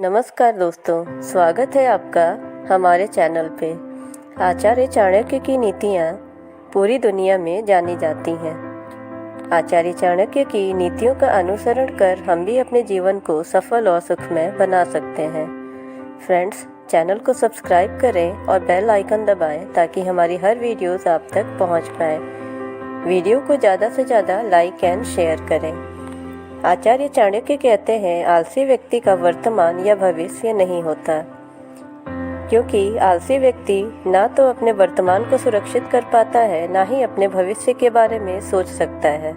नमस्कार दोस्तों, स्वागत है आपका हमारे चैनल पे। आचार्य चाणक्य की नीतियाँ पूरी दुनिया में जानी जाती हैं। आचार्य चाणक्य की नीतियों का अनुसरण कर हम भी अपने जीवन को सफल और सुखमय बना सकते हैं। फ्रेंड्स, चैनल को सब्सक्राइब करें और बेल आइकन दबाएं ताकि हमारी हर वीडियोस आप तक पहुंच पाए। वीडियो को ज़्यादा से ज़्यादा लाइक एंड शेयर करें। आचार्य चाणक्य कहते हैं, आलसी व्यक्ति का वर्तमान या भविष्य नहीं होता, क्योंकि आलसी व्यक्ति ना तो अपने वर्तमान को सुरक्षित कर पाता है, ना ही अपने भविष्य के बारे में सोच सकता है।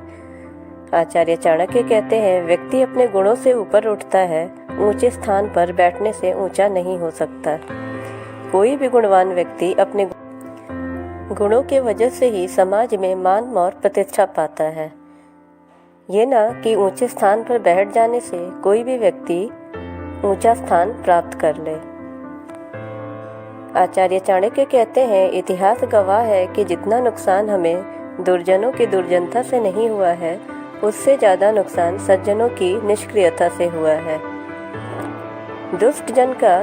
आचार्य चाणक्य कहते हैं, व्यक्ति अपने गुणों से ऊपर उठता है, ऊंचे स्थान पर बैठने से ऊंचा नहीं हो सकता। कोई भी गुणवान व्यक्ति अपने गुणों के वजह से ही समाज में मान और प्रतिष्ठा पाता है। ये ना कि ऊंचे स्थान पर बैठ जाने से कोई भी व्यक्ति ऊंचा स्थान प्राप्त कर ले। आचार्य चाणक्य कहते हैं, इतिहास गवाह है कि जितना नुकसान हमें दुर्जनों की दुर्जनता से नहीं हुआ है, उससे ज़्यादा नुकसान सज्जनों की निष्क्रियता से हुआ है। दुष्ट जन का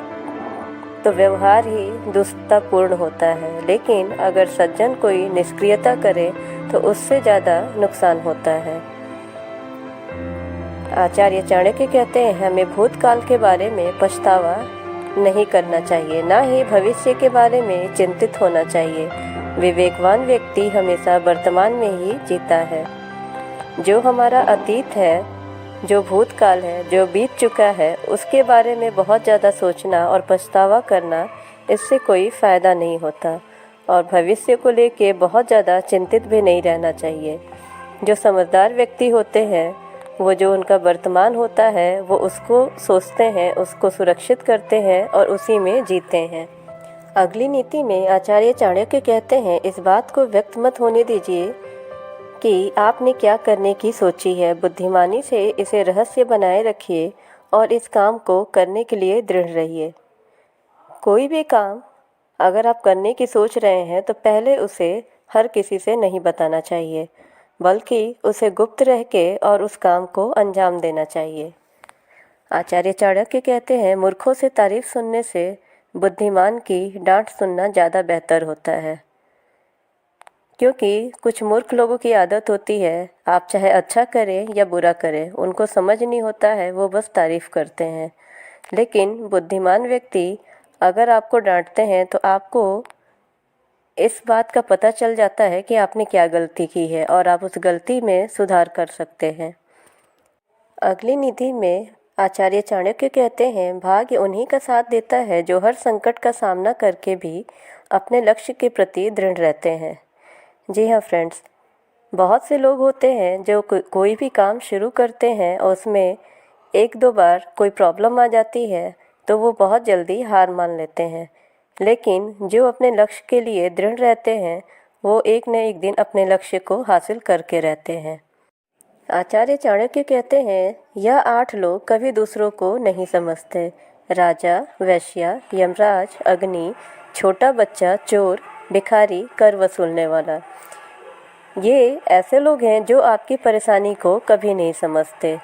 तो व्यवहार ही दुष्टतापूर्ण होता है, लेकिन अगर सज्जन कोई निष्क्रियता करे तो उससे ज़्यादा नुकसान होता है। आचार्य चाणक्य कहते हैं, हमें भूतकाल के बारे में पछतावा नहीं करना चाहिए, ना ही भविष्य के बारे में चिंतित होना चाहिए। विवेकवान व्यक्ति हमेशा वर्तमान में ही जीता है। जो हमारा अतीत है, जो भूतकाल है, जो बीत चुका है, उसके बारे में बहुत ज़्यादा सोचना और पछतावा करना, इससे कोई फ़ायदा नहीं होता। और भविष्य को लेके बहुत ज़्यादा चिंतित भी नहीं रहना चाहिए। जो समझदार व्यक्ति होते हैं, वो जो उनका वर्तमान होता है, वो उसको सोचते हैं, उसको सुरक्षित करते हैं और उसी में जीते हैं। अगली नीति में आचार्य चाणक्य कहते हैं, इस बात को व्यक्त मत होने दीजिए कि आपने क्या करने की सोची है। बुद्धिमानी से इसे रहस्य बनाए रखिए और इस काम को करने के लिए दृढ़ रहिए। कोई भी काम अगर आप करने की सोच रहे हैं तो पहले उसे हर किसी से नहीं बताना चाहिए, बल्कि उसे गुप्त रह के और उस काम को अंजाम देना चाहिए। आचार्य चाणक्य कहते हैं, मूर्खों से तारीफ सुनने से बुद्धिमान की डांट सुनना ज़्यादा बेहतर होता है। क्योंकि कुछ मूर्ख लोगों की आदत होती है, आप चाहे अच्छा करें या बुरा करें, उनको समझ नहीं होता है, वो बस तारीफ करते हैं। लेकिन बुद्धिमान व्यक्ति अगर आपको डांटते हैं तो आपको इस बात का पता चल जाता है कि आपने क्या गलती की है और आप उस गलती में सुधार कर सकते हैं। अगली नीति में आचार्य चाणक्य कहते हैं, भाग्य उन्हीं का साथ देता है जो हर संकट का सामना करके भी अपने लक्ष्य के प्रति दृढ़ रहते हैं। जी हाँ फ्रेंड्स, बहुत से लोग होते हैं जो कोई भी काम शुरू करते हैं और उसमें एक दो बार कोई प्रॉब्लम आ जाती है तो वो बहुत जल्दी हार मान लेते हैं। लेकिन जो अपने लक्ष्य के लिए दृढ़ रहते हैं, वो एक न एक दिन अपने लक्ष्य को हासिल करके रहते हैं। आचार्य चाणक्य कहते हैं, यह 8 लोग कभी दूसरों को नहीं समझते। राजा, वैश्या, यमराज, अग्नि, छोटा बच्चा, चोर, भिखारी, कर वसूलने वाला। ये ऐसे लोग हैं जो आपकी परेशानी को कभी नहीं समझते।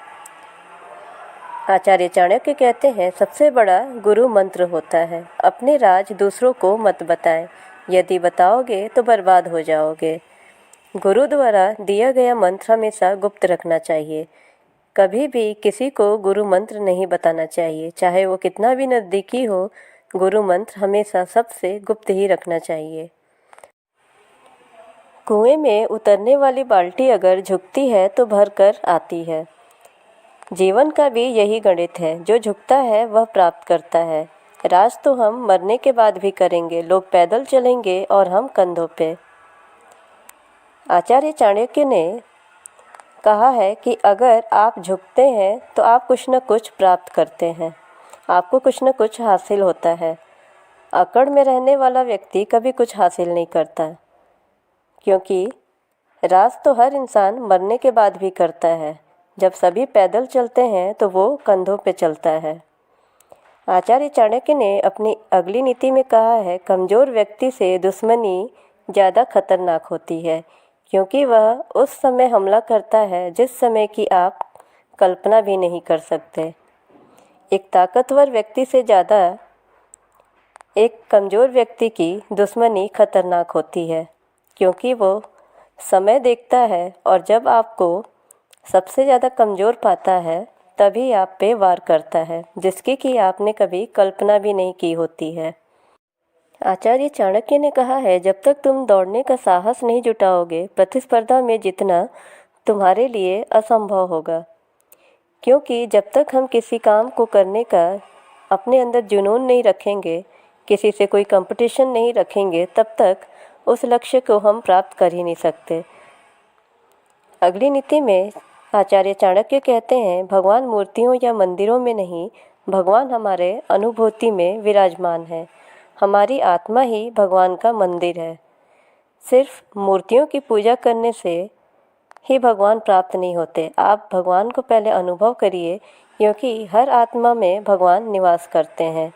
आचार्य चाणक्य कहते हैं, सबसे बड़ा गुरु मंत्र होता है। अपने राज दूसरों को मत बताएं, यदि बताओगे तो बर्बाद हो जाओगे। गुरु द्वारा दिया गया मंत्र हमेशा गुप्त रखना चाहिए। कभी भी किसी को गुरु मंत्र नहीं बताना चाहिए, चाहे वो कितना भी नज़दीकी हो। गुरु मंत्र हमेशा सबसे गुप्त ही रखना चाहिए। कुएं में उतरने वाली बाल्टी अगर झुकती है तो भर कर आती है। जीवन का भी यही गणित है, जो झुकता है वह प्राप्त करता है। राज तो हम मरने के बाद भी करेंगे, लोग पैदल चलेंगे और हम कंधों पे। आचार्य चाणक्य ने कहा है कि अगर आप झुकते हैं तो आप कुछ न कुछ प्राप्त करते हैं, आपको कुछ न कुछ हासिल होता है। अकड़ में रहने वाला व्यक्ति कभी कुछ हासिल नहीं करता, क्योंकि राज तो हर इंसान मरने के बाद भी करता है। जब सभी पैदल चलते हैं तो वो कंधों पे चलता है। आचार्य चाणक्य ने अपनी अगली नीति में कहा है, कमज़ोर व्यक्ति से दुश्मनी ज़्यादा खतरनाक होती है, क्योंकि वह उस समय हमला करता है जिस समय की आप कल्पना भी नहीं कर सकते। एक ताकतवर व्यक्ति से ज़्यादा एक कमज़ोर व्यक्ति की दुश्मनी खतरनाक होती है, क्योंकि वो समय देखता है और जब आपको सबसे ज़्यादा कमज़ोर पाता है तभी आप पे वार करता है, जिसकी कि आपने कभी कल्पना भी नहीं की होती है। आचार्य चाणक्य ने कहा है, जब तक तुम दौड़ने का साहस नहीं जुटाओगे, प्रतिस्पर्धा में जीतना तुम्हारे लिए असंभव होगा। क्योंकि जब तक हम किसी काम को करने का अपने अंदर जुनून नहीं रखेंगे, किसी से कोई कंपटीशन नहीं रखेंगे, तब तक उस लक्ष्य को हम प्राप्त कर ही नहीं सकते। अगली नीति में आचार्य चाणक्य कहते हैं, भगवान मूर्तियों या मंदिरों में नहीं, भगवान हमारे अनुभूति में विराजमान है। हमारी आत्मा ही भगवान का मंदिर है। सिर्फ मूर्तियों की पूजा करने से ही भगवान प्राप्त नहीं होते। आप भगवान को पहले अनुभव करिए, क्योंकि हर आत्मा में भगवान निवास करते हैं।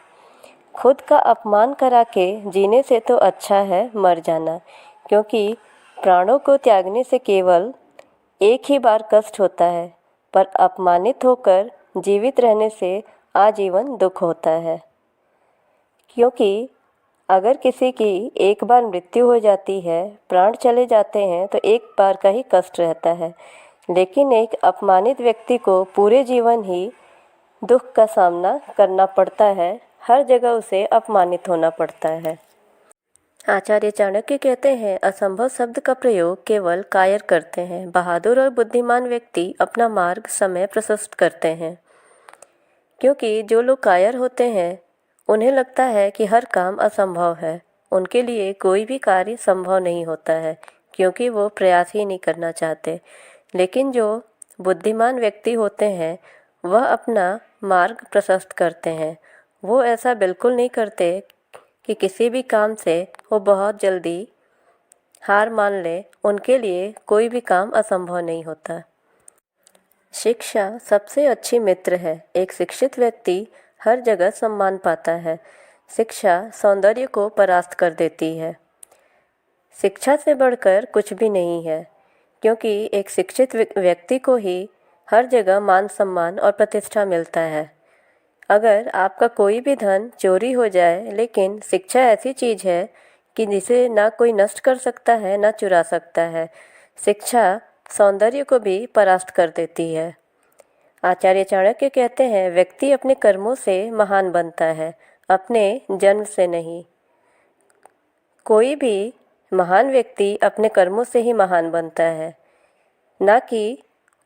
खुद का अपमान करा के जीने से तो अच्छा है मर जाना, क्योंकि प्राणों को त्यागने से केवल एक ही बार कष्ट होता है, पर अपमानित होकर जीवित रहने से आजीवन दुख होता है। क्योंकि अगर किसी की एक बार मृत्यु हो जाती है, प्राण चले जाते हैं, तो एक बार का ही कष्ट रहता है, लेकिन एक अपमानित व्यक्ति को पूरे जीवन ही दुख का सामना करना पड़ता है। हर जगह उसे अपमानित होना पड़ता है। आचार्य चाणक्य कहते हैं, असंभव शब्द का प्रयोग केवल कायर करते हैं। बहादुर और बुद्धिमान व्यक्ति अपना मार्ग समय प्रशस्त करते हैं, क्योंकि जो लोग कायर होते हैं उन्हें लगता है कि हर काम असंभव है। उनके लिए कोई भी कार्य संभव नहीं होता है, क्योंकि वो प्रयास ही नहीं करना चाहते। लेकिन जो बुद्धिमान व्यक्ति होते हैं वह अपना मार्ग प्रशस्त करते हैं। वो ऐसा बिल्कुल नहीं करते कि किसी भी काम से वो बहुत जल्दी हार मान ले। उनके लिए कोई भी काम असंभव नहीं होता। शिक्षा सबसे अच्छी मित्र है। एक शिक्षित व्यक्ति हर जगह सम्मान पाता है। शिक्षा सौंदर्य को परास्त कर देती है। शिक्षा से बढ़कर कुछ भी नहीं है, क्योंकि एक शिक्षित व्यक्ति को ही हर जगह मान सम्मान और प्रतिष्ठा मिलता है। अगर आपका कोई भी धन चोरी हो जाए, लेकिन शिक्षा ऐसी चीज़ है कि जिसे ना कोई नष्ट कर सकता है ना चुरा सकता है। शिक्षा सौंदर्य को भी परास्त कर देती है। आचार्य चाणक्य कहते हैं, व्यक्ति अपने कर्मों से महान बनता है, अपने जन्म से नहीं। कोई भी महान व्यक्ति अपने कर्मों से ही महान बनता है, ना कि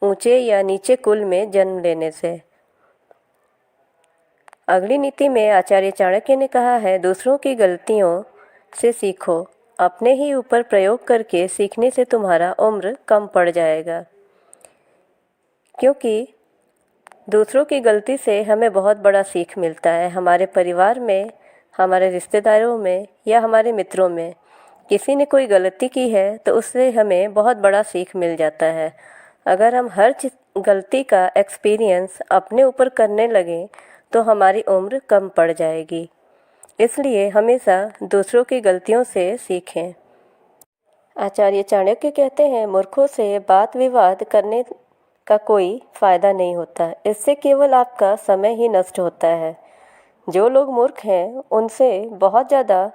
ऊंचे या नीचे कुल में जन्म लेने से। अगली नीति में आचार्य चाणक्य ने कहा है, दूसरों की गलतियों से सीखो, अपने ही ऊपर प्रयोग करके सीखने से तुम्हारा उम्र कम पड़ जाएगा। क्योंकि दूसरों की गलती से हमें बहुत बड़ा सीख मिलता है। हमारे परिवार में, हमारे रिश्तेदारों में या हमारे मित्रों में किसी ने कोई गलती की है तो उससे हमें बहुत बड़ा सीख मिल जाता है। अगर हम हर गलती का एक्सपीरियंस अपने ऊपर करने लगें तो हमारी उम्र कम पड़ जाएगी। इसलिए हमेशा दूसरों की गलतियों से सीखें। आचार्य चाणक्य कहते हैं, मूर्खों से बात विवाद करने का कोई फ़ायदा नहीं होता। इससे केवल आपका समय ही नष्ट होता है। जो लोग मूर्ख हैं उनसे बहुत ज़्यादा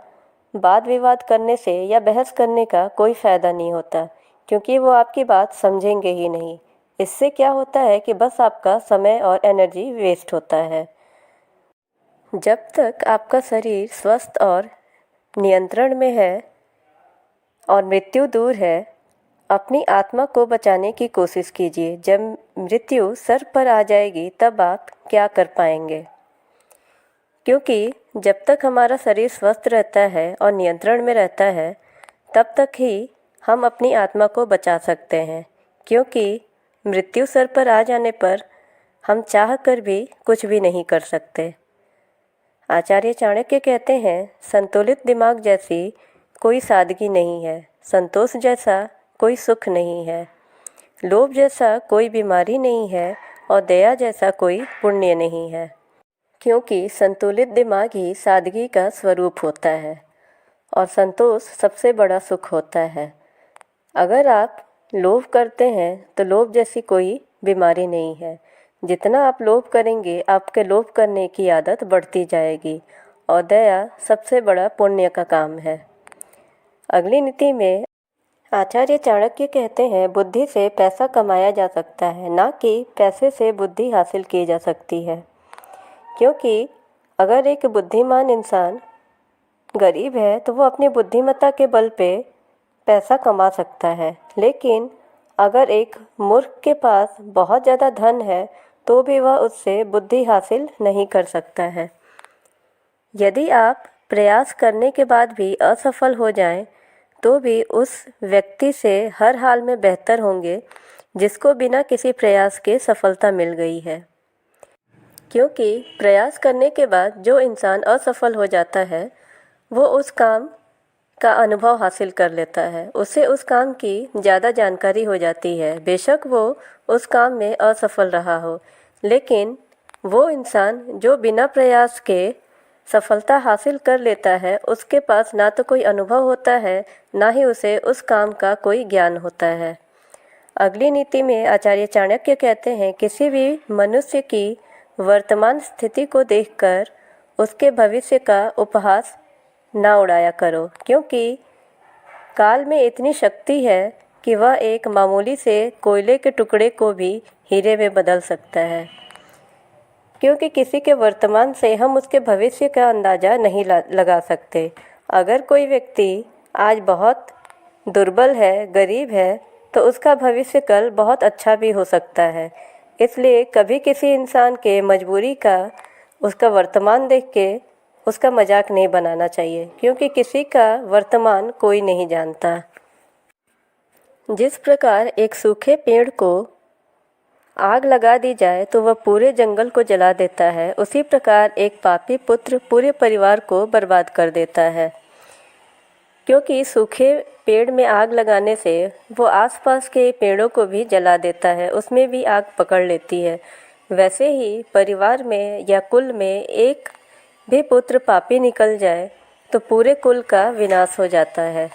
वाद विवाद करने से या बहस करने का कोई फ़ायदा नहीं होता, क्योंकि वो आपकी बात समझेंगे ही नहीं। इससे क्या होता है कि बस आपका समय और एनर्जी वेस्ट होता है। जब तक आपका शरीर स्वस्थ और नियंत्रण में है और मृत्यु दूर है, अपनी आत्मा को बचाने की कोशिश कीजिए। जब मृत्यु सर पर आ जाएगी तब आप क्या कर पाएंगे? क्योंकि जब तक हमारा शरीर स्वस्थ रहता है और नियंत्रण में रहता है, तब तक ही हम अपनी आत्मा को बचा सकते हैं। क्योंकि मृत्यु सर पर आ जाने पर हम चाह कर भी कुछ भी नहीं कर सकते। आचार्य चाणक्य कहते हैं, संतुलित दिमाग जैसी कोई सादगी नहीं है, संतोष जैसा कोई सुख नहीं है, लोभ जैसा कोई बीमारी नहीं है और दया जैसा कोई पुण्य नहीं है। क्योंकि संतुलित दिमाग ही सादगी का स्वरूप होता है और संतोष सबसे बड़ा सुख होता है। अगर आप लोभ करते हैं तो लोभ जैसी कोई बीमारी नहीं है। जितना आप लोभ करेंगे आपके लोभ करने की आदत बढ़ती जाएगी और दया सबसे बड़ा पुण्य का काम है। अगली नीति में आचार्य चाणक्य कहते हैं, बुद्धि से पैसा कमाया जा सकता है, ना कि पैसे से बुद्धि हासिल की जा सकती है। क्योंकि अगर एक बुद्धिमान इंसान गरीब है तो वो अपनी बुद्धिमत्ता के बल पे पैसा कमा सकता है, लेकिन अगर एक मूर्ख के पास बहुत ज़्यादा धन है तो भी वह उससे बुद्धि हासिल नहीं कर सकता है। यदि आप प्रयास करने के बाद भी असफल हो जाएं, तो भी उस व्यक्ति से हर हाल में बेहतर होंगे जिसको बिना किसी प्रयास के सफलता मिल गई है। क्योंकि प्रयास करने के बाद जो इंसान असफल हो जाता है वो उस काम का अनुभव हासिल कर लेता है, उसे उस काम की ज़्यादा जानकारी हो जाती है। बेशक वो उस काम में असफल रहा हो, लेकिन वो इंसान जो बिना प्रयास के सफलता हासिल कर लेता है उसके पास ना तो कोई अनुभव होता है, ना ही उसे उस काम का कोई ज्ञान होता है। अगली नीति में आचार्य चाणक्य कहते हैं, किसी भी मनुष्य की वर्तमान स्थिति को देखकर उसके भविष्य का उपहास ना उड़ाया करो, क्योंकि काल में इतनी शक्ति है कि वह एक मामूली से कोयले के टुकड़े को भी हीरे में बदल सकता है। क्योंकि किसी के वर्तमान से हम उसके भविष्य का अंदाज़ा नहीं लगा सकते। अगर कोई व्यक्ति आज बहुत दुर्बल है, गरीब है, तो उसका भविष्य कल बहुत अच्छा भी हो सकता है। इसलिए कभी किसी इंसान के मजबूरी का उसका वर्तमान देख के उसका मजाक नहीं बनाना चाहिए, क्योंकि किसी का वर्तमान कोई नहीं जानता। जिस प्रकार एक सूखे पेड़ को आग लगा दी जाए तो वह पूरे जंगल को जला देता है, उसी प्रकार एक पापी पुत्र पूरे परिवार को बर्बाद कर देता है। क्योंकि सूखे पेड़ में आग लगाने से वो आसपास के पेड़ों को भी जला देता है, उसमें भी आग पकड़ लेती है। वैसे ही परिवार में या कुल में एक भी पुत्र पापी निकल जाए तो पूरे कुल का विनाश हो जाता है।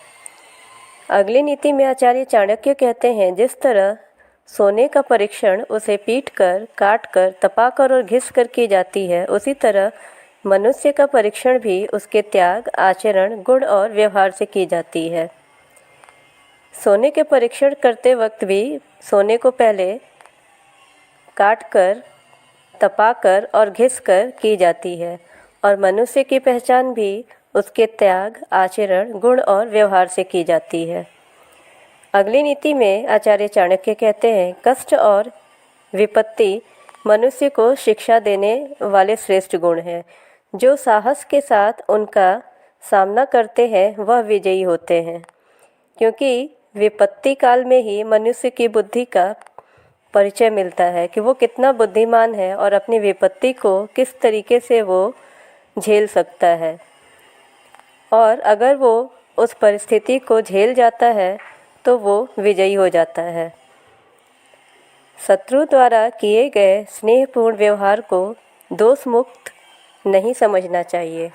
अगली नीति में आचार्य चाणक्य कहते हैं, जिस तरह सोने का परीक्षण उसे पीटकर, काटकर, तपाकर और घिसकर की जाती है, उसी तरह मनुष्य का परीक्षण भी उसके त्याग, आचरण, गुण और व्यवहार से की जाती है। सोने के परीक्षण करते वक्त भी सोने को पहले काटकर, तपाकर और घिसकर की जाती है, और मनुष्य की पहचान भी उसके त्याग, आचरण, गुण और व्यवहार से की जाती है। अगली नीति में आचार्य चाणक्य कहते हैं, कष्ट और विपत्ति मनुष्य को शिक्षा देने वाले श्रेष्ठ गुण हैं। जो साहस के साथ उनका सामना करते हैं वह विजयी होते हैं, क्योंकि विपत्ति काल में ही मनुष्य की बुद्धि का परिचय मिलता है कि वो कितना बुद्धिमान है और अपनी विपत्ति को किस तरीके से वो झेल सकता है। और अगर वो उस परिस्थिति को झेल जाता है तो वो विजयी हो जाता है। शत्रु द्वारा किए गए स्नेहपूर्ण व्यवहार को दोष मुक्त नहीं समझना चाहिए,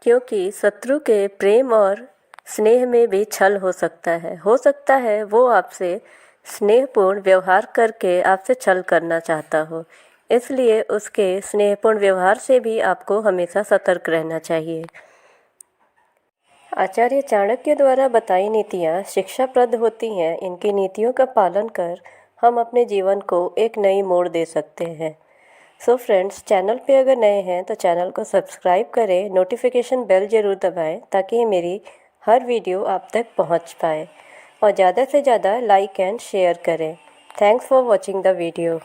क्योंकि शत्रु के प्रेम और स्नेह में भी छल हो सकता है वो आपसे स्नेहपूर्ण व्यवहार करके आपसे छल करना चाहता हो। इसलिए उसके स्नेहपूर्ण व्यवहार से भी आपको हमेशा सतर्क रहना चाहिए। आचार्य चाणक्य द्वारा बताई नीतियाँ शिक्षाप्रद होती हैं। इनकी नीतियों का पालन कर हम अपने जीवन को एक नई मोड़ दे सकते हैं। सो फ्रेंड्स, चैनल पे अगर नए हैं तो चैनल को सब्सक्राइब करें, नोटिफिकेशन बेल ज़रूर दबाएं ताकि मेरी हर वीडियो आप तक पहुंच पाए, और ज़्यादा से ज़्यादा लाइक एंड शेयर करें। Thanks for watching the video.